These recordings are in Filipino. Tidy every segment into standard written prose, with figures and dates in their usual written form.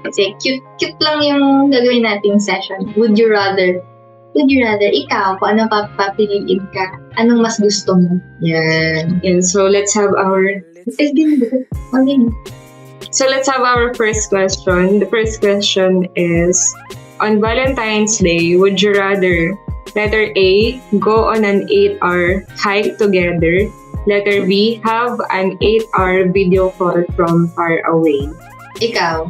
Kasi cute lang yung gagawin nating session. Would you rather, ikaw, kung ano papiliin ka, anong mas gusto mo? Yan. And so let's have our first question. The first question is, on Valentine's Day, would you rather letter A, go on an 8-hour hike together? Letter B, have an 8-hour video call from far away. Ikaw?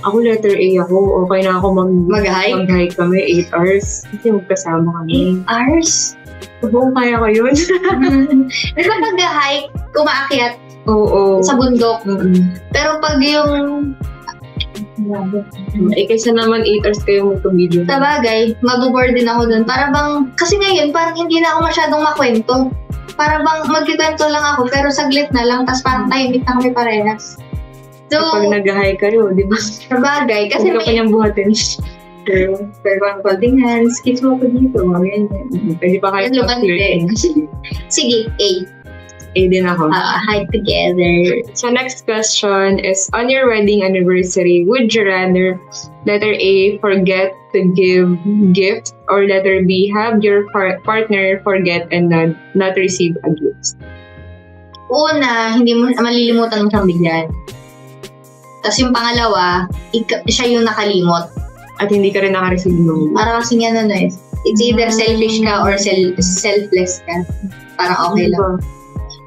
Ako letter A ako. Okay na ako Mag-hike? Mag-hike kami 8 hours. Kasi magkasama kami. 8 hours? Oo, kaya ko yun. Di ba pag-hike, kumaakyat Oo. sa bundok? Pero pag yung... Kaysa naman 8 hours kayo mag-video. Sa bagay, mag-board din ako dun. Para bang... Kasi ngayon, parang hindi na ako masyadong makwento. Para bang magkikwento lang ako, pero saglit na lang, tapos parang tahimik na kami parehas. So, Kapag nag-hike kayo, di ba? sa bagay, kasi Huwag ka niyang buhatin. Pero parang holding hands, kiss mo ko dito, mga ganyan. Pwede pa kayo lumante. Sige, A. A din ako. Hike together. So next question is, on your wedding anniversary, would you rather letter A, forget to give gift, or letter B, have your partner forget and not receive a gift? Una, hindi mo malilimutan mo siyang bigyan. Tapos yung pangalawa, siya yung nakalimot. At hindi ka rin naka-receive nung... Para kasi nga it's either selfish ka or selfless ka. Parang okay lang.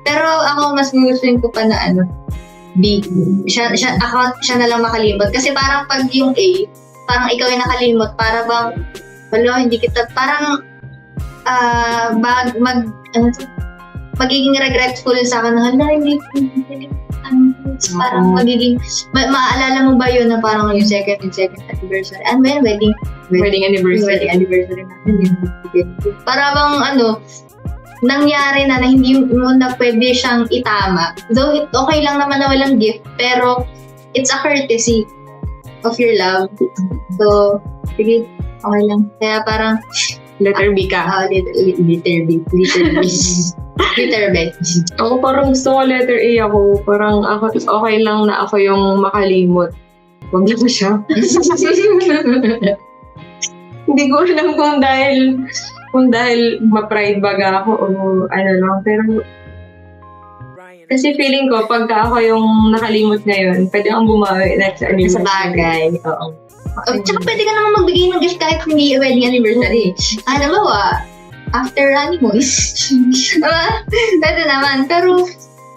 Pero ako mas gustuin ko pa na B. Siya na lang makalimot. Kasi parang pag yung A, parang ikaw yung nakalimot, para bang, hindi kita, parang, magiging regretful sa akin na, hindi, parang magiging, maaalala mo ba yun na parang yung second anniversary? Ano ba yun? Wedding anniversary. Natin. Para bang nangyari na hindi mo na pwede siyang itama. Though okay lang naman na walang gift, pero it's a courtesy of your love. So, sige, okay lang. Kaya parang, Letter B ka. Letter B. Ako parang gusto ko letter A ako. Parang ako, okay lang na ako yung makalimot. Huwag lang siya. Hindi ko alam kung dahil ma-pride baga ako o ano lang. Pero kasi feeling ko, pagka ako yung nakalimot ngayon, pwede akong bumawi next anniversary. Sa bagay. Oo. Tsaka pwede ka naman magbigay ng gift kahit hindi wedding anniversary. Alam mo after honeymoon. Pwede naman. Pero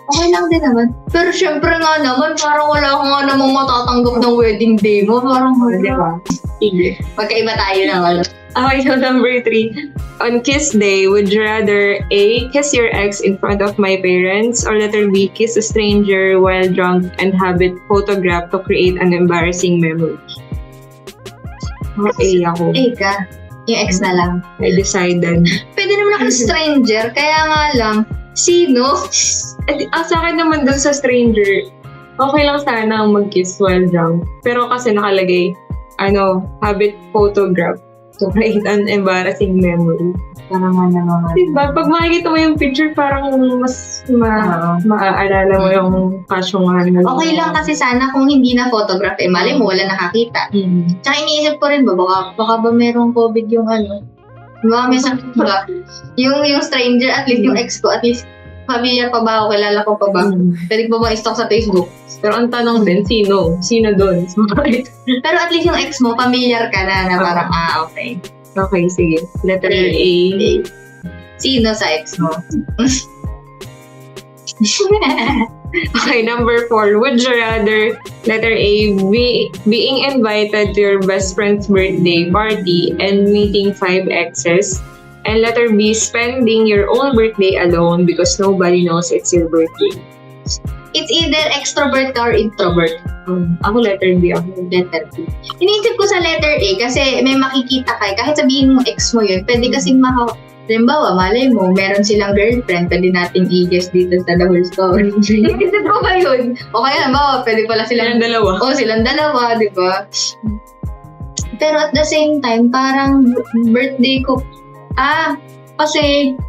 okay lang din naman. Pero syempre nga naman, parang wala ka nga namang matatanggap ng wedding day mo. Parang Di ba? Sige. magkaiba tayo na Okay, so number 3. On kiss day, would you rather A, kiss your ex in front of my parents, or letter B, kiss a stranger while drunk and have it photographed to create an embarrassing memory? A ako. A ka. Yung ex na lang. I decided. Pwede naman ako stranger, kaya nga lang, sino? Sa akin naman dun sa stranger, okay lang sana ang mag-kiss while drunk. Pero kasi nakalagay, have it photographed to create an embarrassing memory. Parang naman. Diba? Pag makikita mo yung picture, parang mas maaalala mo yung kasyungan. Okay lang kasi sana kung hindi na photograph, mali mo, wala nakakita. Tsaka iniisip ko rin baka ba merong COVID yung baka may sakit ba? Yung stranger, at least yung ex ko, at least pamilya pa ba ako, kilala ko pa ba? Pwede pa ba i-stalk sa Facebook? Pero ang tanong din, sino? Sino doon? Pero at least yung ex mo, familiar ka na parang, okay. Okay, sige. Letter A. Sino sa ex mo? Okay, number 4. Would you rather, letter A, being invited to your best friend's birthday party and meeting 5 exes, and letter B, spending your own birthday alone because nobody knows it's your birthday? It's either extrovert ka or introvert. Ako letter B ako. Letter B. Iniisip ko sa letter A kasi may makikita ka. Kahit sabihin mo ex mo yun, pwede kasing halimbawa, malay mo, meron silang girlfriend, pwede nating i-guess dito sa the whole story. Iniisip ko ba yun? O kaya, pwede pala silang dalawa. Silang dalawa, di ba? Pero at the same time, parang birthday ko, kasi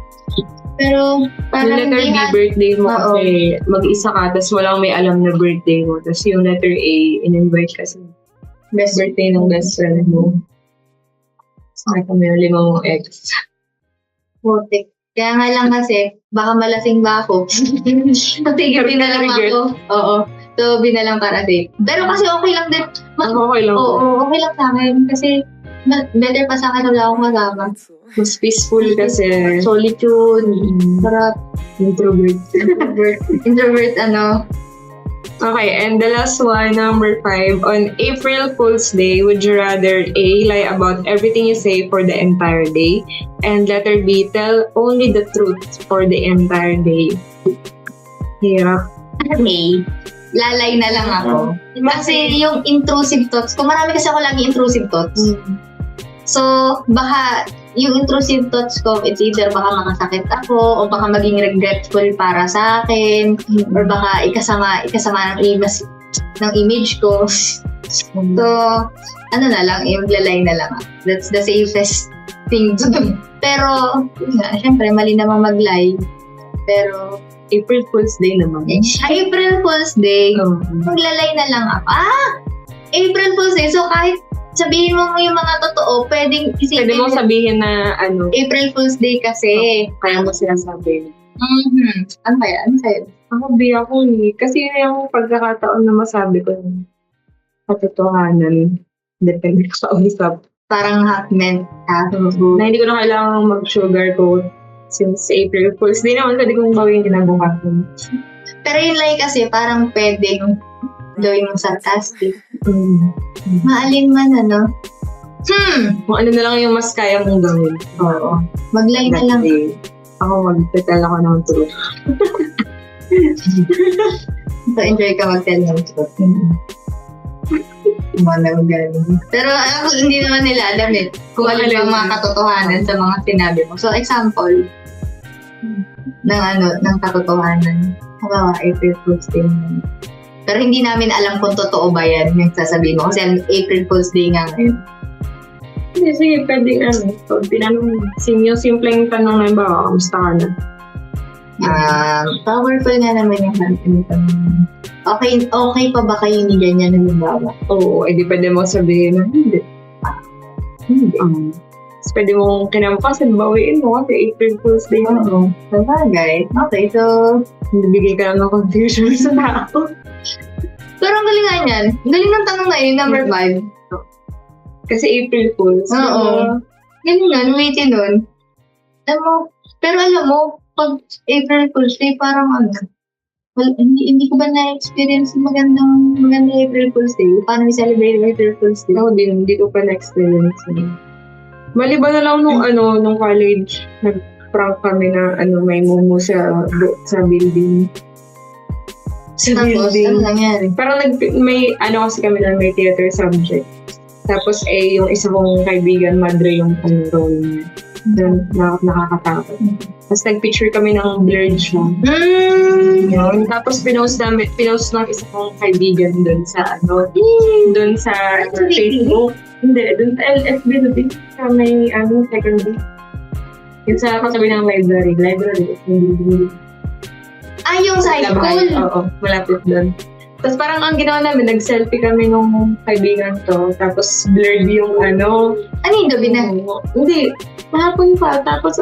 Pero Yung parang letter B, hindi birthday mo Oo. kasi mag-isa ka, tapos walang may alam na birthday mo. Tapos yung letter A, in-invite kasi best birthday ng best friend mo. Sa kami yung 5 mong ex. putik. Kaya nga lang kasi, baka malasing ba ako? Natigil binalang Regret. ako. Oo. So, binalang para safe. Pero kasi okay lang din. Okay lang. Oo, okay lang sa akin. Kasi, better pa sa akin wala akong kasama. Mas peaceful kasi. Solitude. Sarap. Introvert. Introvert, Okay, and the last one, number 5. On April Fool's Day, would you rather A, lie about everything you say for the entire day? And letter B, tell only the truth for the entire day. Hirap. Okay. Lalay na lang ako. Kasi yung intrusive thoughts, kung marami kasi ako lagi intrusive thoughts. So, baka yung intrusive thoughts ko, it's either baka makasakit ako, o baka maging regretful para sa akin, or baka ikasama ng image ko. So, na lang, lalay na lang. That's the safest thing to do. Pero, yun nga, syempre, mali namang mag-lie. Pero, April Fool's Day naman. April Fool's Day, maglalay na lang ako. April Fool's Day. So, kahit sabihin mo yung mga totoo, pwedeng isipin. Pwede mo sabihin na April Fool's Day kasi. kaya mo sinasabi. Ano kaya? Ano sa'yo? Ako, ako eh. Kasi yun yung pagkakataon na masabi ko yung katotohanan. Depende sa usap. Parang hackment. Na hindi ko na kailangan mag-sugarcoat since April Fool's Day naman, pwede kong gawin kinabukasan. Pero yun like kasi parang pwedeng gawin mong sarcastic. Maalin man, Kung ano na lang yung mas kaya mong gawin. Oo. Mag-lie na lang. Kasi ako mag-tell ako ng truth. So, enjoy ka mag-tell ng truth. Pero hindi naman nila alam kung ano yung mga katotohanan sa mga sinabi mo. So, example ng katotohanan. Halimbawa, April Fool's Day. Pero hindi namin alam kung totoo ba yan yung sasabihin mo. Kasi April Fool's Day nga ngayon. Hindi, sige, pwede pag tinanong, yung simpleng tanong na ba, kamusta ka na? Powerful nga naman yung tanong. Okay pa ba kayo ni ganyan halimbawa? Oo, edi pwede mo sabihin na hindi. Tapos pwede mong kinabukasan, bawiin mo kasi April Fool's Day na. Sabagay. Okay, so Nabigay ka lang ng confusion sa tao. pero ang galing nga yan. Ang galing ng tanong na yun, number 5. Kasi April Fool's. Oo. Galing nun, waitin nun. Pero alam mo, pag April Fool's Day, parang hindi ko ba na-experience yung magandang April Fool's Day? Paano i-celebrate yung April Fool's Day? Ako din, hindi ko pa na-experience. Maliban na lang nung college, nag-prank kami na may mumu sa building. Tapos, ano nangyari? Parang may kasi kami na may theater subject. Tapos yung isa kong kaibigan, madre yung role niya. Doon, nakakatakot. Tapos nag-picture kami ng blurred siya. Yun. Tapos pinost ng isa kong kaibigan doon sa Facebook. Hindi, doon sa LFB din. Sa may second day. Yung sa katabi ng library. Yung sa high school? Oo, malapit doon. Tapos parang ang ginawa namin, nag-selfie kami nung kaibigan to. Tapos blurred yung Ano yung gabi na? Hindi, mahapon pa. Tapos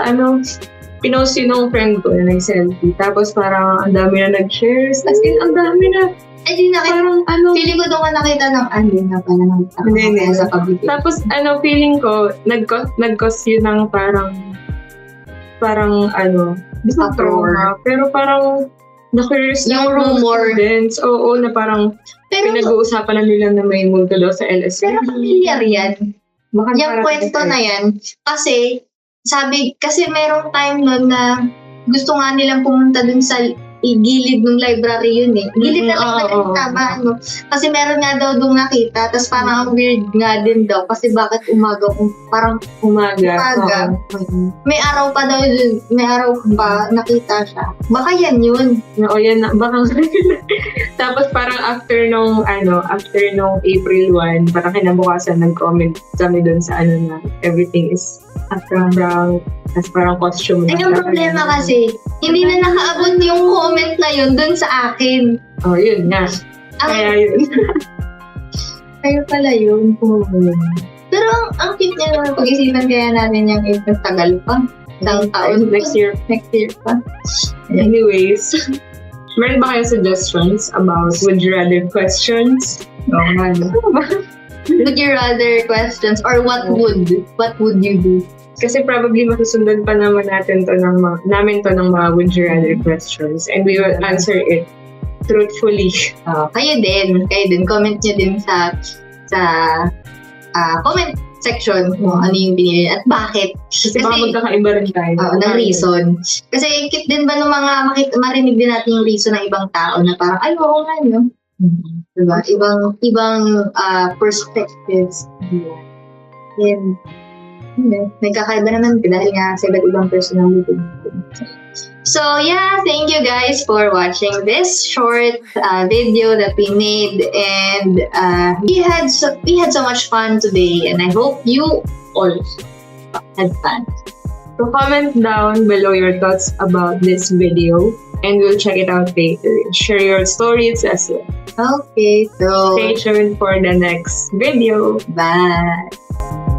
pinost yun ng friend ko na nag-selfie. Tapos parang ang dami na nag-shares. As in, ang dami na. Di nakita. Parang Feeling ko doon ka nakita ng na pala ng Hindi. sa public. Tapos feeling ko, nag-cause yun ng parang trauma. Pero parang na-curious yung rumor. Students. Oo, na parang pinag-uusapan na nila na may multo daw sa LSU. Pero familiar yan. Yung kwento na yan. Kasi merong time nun na gusto nga nilang pumunta dun sa gilid ng library yun eh. Gilid na tama. Kasi meron nga daw doon nakita. Tapos parang ang weird nga din daw. Kasi bakit umaga? May araw pa daw dun. May araw pa nakita siya. Baka yan yun. Oo, yan na. Baka tapos parang after nung April 1, parang kinabukasan nag-comment kami dun sa na everything is brown, tas parang costume. Ay, yung problema kasi, hindi na nakaabot yung comment na yun dun sa akin. Oh, yun nga. Kaya yun. Kayo pala yun. Pero ang cute niya naman, pag-isipan kaya natin yung tagal pa. Isang taon. Next year. Next year pa. Anyways, meron ba kayong suggestions about would you rather questions? Oo nga. Would you rather questions or what would you do? Kasi probably masusundan pa naman natin to ng mga would you rather questions and we will answer it truthfully. Kayo din. Comment nyo din sa comment section kung ano yung pinili at bakit. Kasi baka magkakaiba rin tayo. Ng reason. Kasi cute din ba ng mga marinig din natin yung reason ng ibang tao na parang, ay, oo nga, no? Diba? Ibang perspectives. And, may kakaiba naman dahil nga sa iba't ibang personality. So yeah, thank you guys for watching this short video that we made, and we had so much fun today, and I hope you also had fun. So comment down below your thoughts about this video and we'll check it out later. Share your stories as well. Okay, so Stay tuned for the next video. bye.